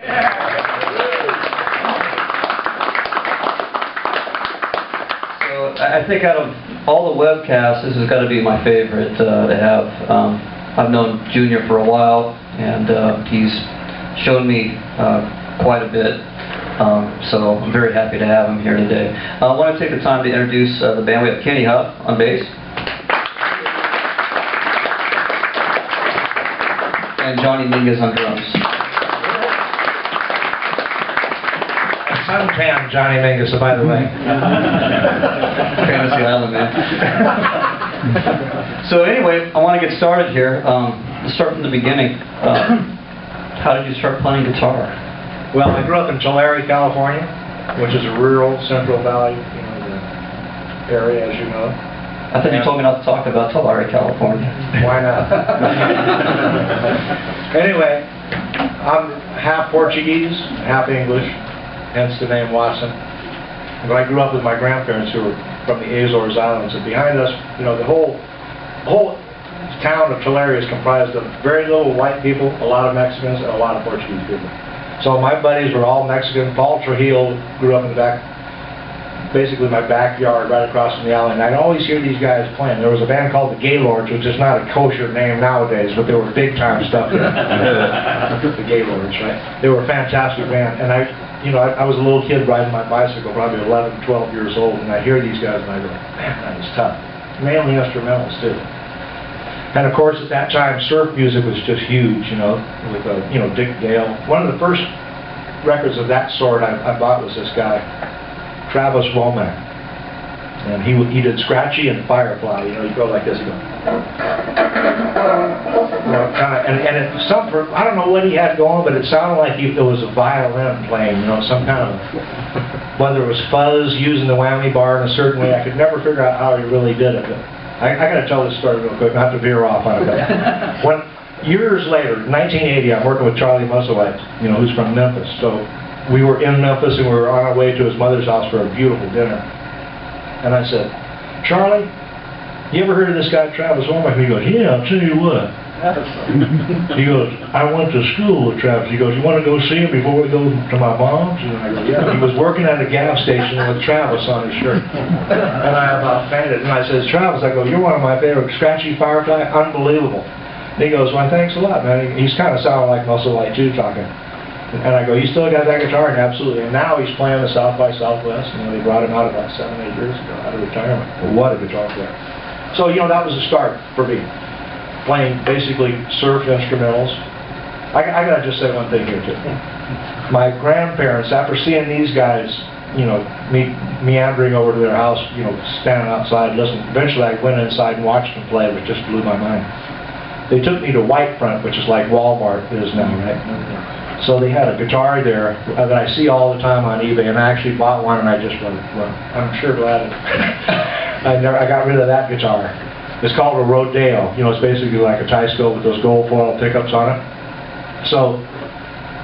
I think out of all the webcasts, this has got to be my favorite to have. I've known Junior for a while, and he's shown me quite a bit. So I'm very happy to have him here today. I want to take the time to introduce the band. We have Kenny Huff on bass. And Johnny Mingus on drums. Suntan Johnny Mingus, by the way. Fantasy Island, man. So anyway, I want to get started here. Let's start from the beginning. How did you start playing guitar? Well, I grew up in Tulare, California, which is a rural Central Valley area, as you know. I thought you told me not to talk about Tulare, California. Why not? Anyway, I'm half Portuguese, half English, hence the name Watson. But I grew up with my grandparents who were from the Azores Islands, and behind us, the whole town of Tulare is comprised of very little white people, a lot of Mexicans, and a lot of Portuguese people. So my buddies were all Mexican. Paul Trujillo grew up in the back, basically my backyard, right across from the alley, and I'd always hear these guys playing. There was a band called the Gaylords, which is not a kosher name nowadays, but they were big time stuff. The Gaylords, right? They were a fantastic band, and I was a little kid riding my bicycle, probably 11, 12 years old, and I hear these guys, and I go, man, that is tough. Mainly instrumentals, too. And of course, at that time, surf music was just huge, with, Dick Dale. One of the first records of that sort I bought was this guy, Travis Womack. And he did Scratchy and Firefly, he'd go like this, he'd go. I don't know what he had going, but it sounded like it was a violin playing, some kind of, whether it was fuzz, using the whammy bar in a certain way. I could never figure out how he really did it. But I got to tell this story real quick, not to veer off on it. When years later, 1980, I'm working with Charlie Musselwhite, who's from Memphis. So we were in Memphis and we were on our way to his mother's house for a beautiful dinner. And I said, Charlie, you ever heard of this guy Travis Womack? He goes, yeah, I'll tell you what. He goes, I went to school with Travis. He goes, you want to go see him before we go to my mom's? And I go, yeah. He was working at a gas station with Travis on his shirt. And I about fainted. And I says, Travis, I go, you're one of my favorite. Scratchy Firefly, unbelievable. And he goes, well, thanks a lot, man. He's kind of sounding like Musselwhite too, talking. And I go, you still got that guitar? And absolutely. And now he's playing the South by Southwest. They brought him out about 7, 8 years ago, out of retirement. Well, what a guitar player. So, that was the start for me. Playing basically surf instrumentals. I gotta just say one thing here too. My grandparents, after seeing these guys, meandering over to their house, standing outside listening, eventually I went inside and watched them play, which just blew my mind. They took me to Whitefront, which is like Walmart is now, right? So they had a guitar there that I see all the time on eBay, and I actually bought one, and I just went, well, I'm sure glad I got rid of that guitar. It's called a Rodeo. It's basically like a tie-scope with those gold foil pickups on it. So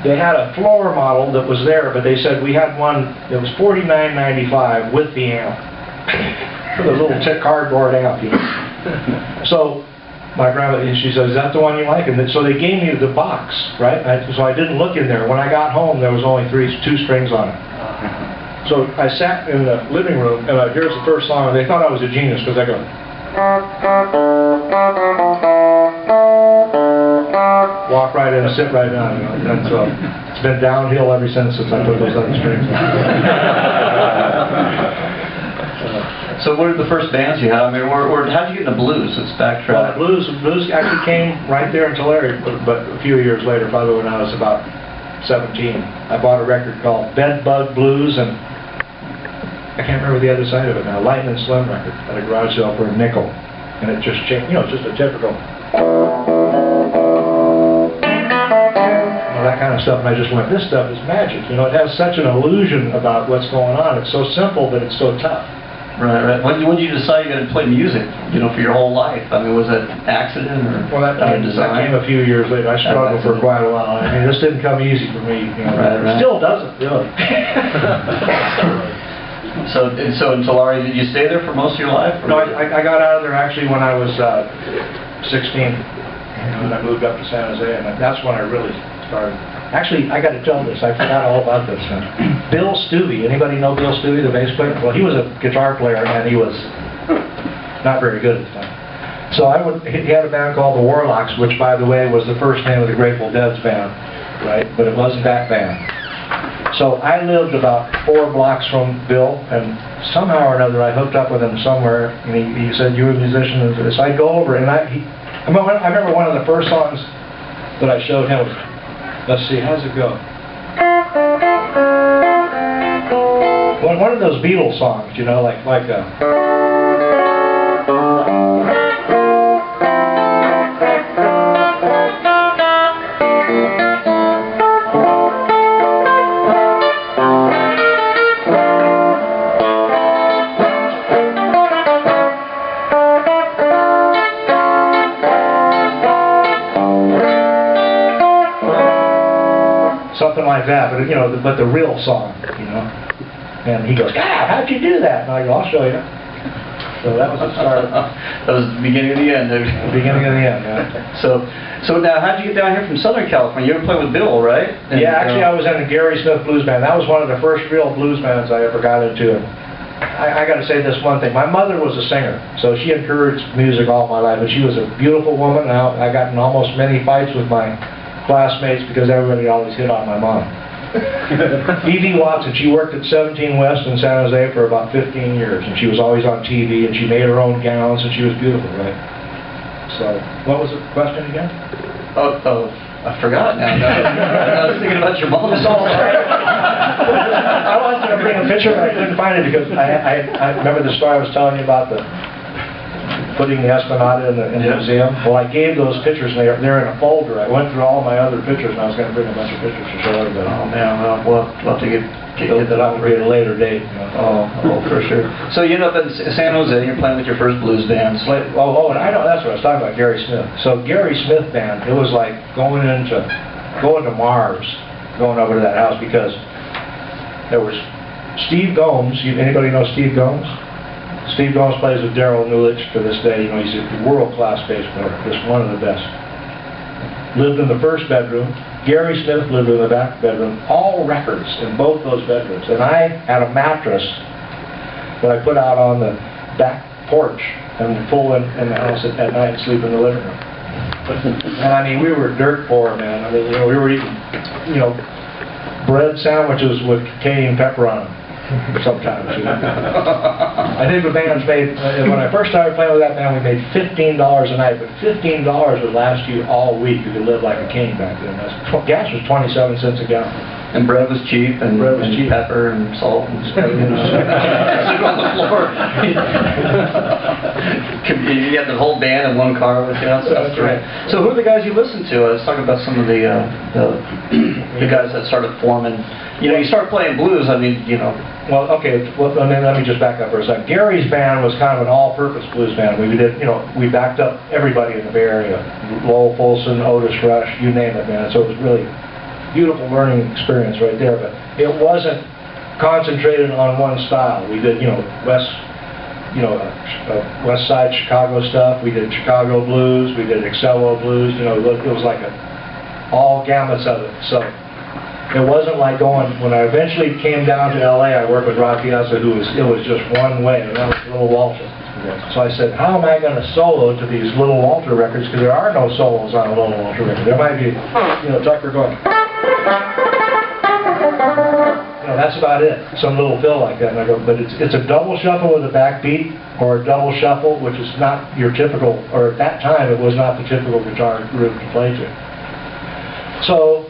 they had a floor model that was there, but they said we had one that was $49.95 with the amp. With a little cardboard amp, So my grandma, she says, is that the one you like? And so they gave me the box, right? So I didn't look in there. When I got home, there was only 2 strings on it. So I sat in the living room, and here's the first song, and they thought I was a genius, because I go... Walk right in, sit right down, and so it's been downhill ever since I put those other strings on. So what are the first bands you had? I mean, or how did you get into blues? Let's backtrack. Well, blues actually came right there in Tulare, but a few years later, probably when I was about 17. I bought a record called Bedbug Blues, and I can't remember the other side of it now. Lightning Slim record at a garage sale for a nickel, and it just changed. Just a typical. That kind of stuff, and I just went, this stuff is magic. It has such an illusion about what's going on. It's so simple, but it's so tough. Right. When did you decide you were going to play music, for your whole life? I mean, was that accident or that came a few years later. I struggled for quite a while. I mean, this didn't come easy for me. Right. Still doesn't, really. So in Tulare, did you stay there for most of your life? No, I got out of there actually when I was 16. And I moved up to San Jose, and that's when I really started. Actually, I got to tell this. I forgot all about this. Bill Stuvey. Anybody know Bill Stuvey, the bass player? Well, he was a guitar player, and he was not very good at the time. So he had a band called the Warlocks, which, by the way, was the first name of the Grateful Dead's band, right? But it wasn't that band. So I lived about 4 blocks from Bill, and somehow or another I hooked up with him somewhere, and he said, "You're a musician." And so I'd go over, and I remember one of the first songs that I showed him. Let's see, how's it go? One of those Beatles songs, you know, like something like that, but you know, but the real song, you know. And he goes, "God, how'd you do that?" And I go, "I'll show you." So that was the start. That was the beginning of the end. The beginning of the end, yeah. So now, how'd you get down here from Southern California? You ever played with Bill, right? And, yeah, actually, I was in the Gary Smith Blues Band. That was one of the first real blues bands I ever got into. I got to say this one thing. My mother was a singer, so she encouraged music all my life, and she was a beautiful woman. Now I got in almost many fights with my classmates because everybody always hit on my mom. Evie Watson, she worked at 17 West in San Jose for about 15 years, and she was always on TV, and she made her own gowns, and she was beautiful, right? So, what was the question again? Oh, I forgot now. I was thinking about your mom. I wanted to bring a picture, but I couldn't find it because I remember the story I was telling you about putting the Esplanade in the museum. Well, I gave those pictures, and they're in a folder. I went through all my other pictures, and I was going to bring a bunch of pictures to show everybody. Oh man, we'll have to get that out at a later date. You know. Oh, for sure. So you end up in San Jose. You're playing with your first blues band. And I know that's what I was talking about, Gary Smith. So Gary Smith band, it was like going to Mars, going over to that house, because there was Steve Gomes. Anybody know Steve Gomes? Steve Gomes plays with Daryl Newlich to this day. You know, he's a world-class bass player, just one of the best. Lived in the first bedroom. Gary Smith lived in the back bedroom. All records in both those bedrooms. And I had a mattress that I put out on the back porch and pull in the house at night and sleep in the living room. And I mean, we were dirt poor, man. I mean, you know, we were eating, you know, bread sandwiches with cayenne pepper on them. Sometimes, you know. I think the band's made, when I first started playing with that band, we made $15 a night, but $15 would last you all week. You could live like a king back then. Gas was 27 cents a gallon. And bread was cheap, and pepper and salt and stuff. You know. Sleep on the floor. You had the whole band in one car with you. That's right. So who are the guys you listen to? Let's talk about some of the guys that started forming. You know, you start playing blues, I mean, you know. Well, okay, let me just back up for a second. Gary's band was kind of an all-purpose blues band. We did, you know, we backed up everybody in the Bay Area. Lowell Fulson, Otis Rush, you name it, man. So it was really beautiful learning experience right there, but it wasn't concentrated on one style. We did, you know, West Side Chicago stuff. We did Chicago blues. We did Excello blues. You know, it was like all gamuts of it. So it wasn't like when I eventually came down to LA, I worked with Rod Piazza, it was just one way, and that was Little Walter. So I said, how am I going to solo to these Little Walter records? Because there are no solos on a Little Walter record. There might be, you know, Tucker going, you know, that's about it. Some little fill like that. And I go, but it's a double shuffle with a backbeat, or a double shuffle, which is not your typical, or at that time it was not the typical guitar group to play to. So,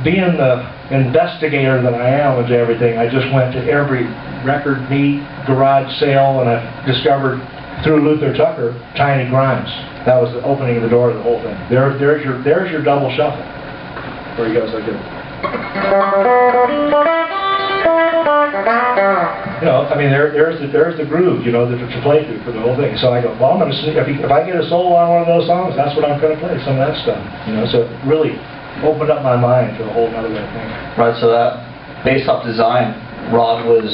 being the investigator that I am into everything, I just went to every record meet, garage sale, and I discovered through Luther Tucker, Tiny Grimes. That was the opening of the door to the whole thing. There's your double shuffle. Where you guys like it? You know, I mean, there's the groove, you know, to play through for the whole thing. So I go, well, I'm going to see if I get a solo on one of those songs, that's what I'm going to play, some of that stuff. You know, so it really opened up my mind to a whole other way of thinking. Right, so that, based off design, Rod was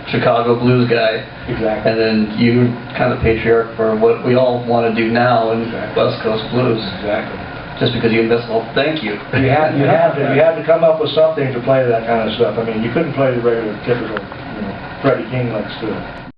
Chicago blues guy. Exactly. And then you kind of patriarch for what we all want to do now in West Coast blues. Exactly. just because you missed, well, thank you. You had to come up with something to play that kind of stuff. I mean, you couldn't play the regular, typical, Freddie King licks to it.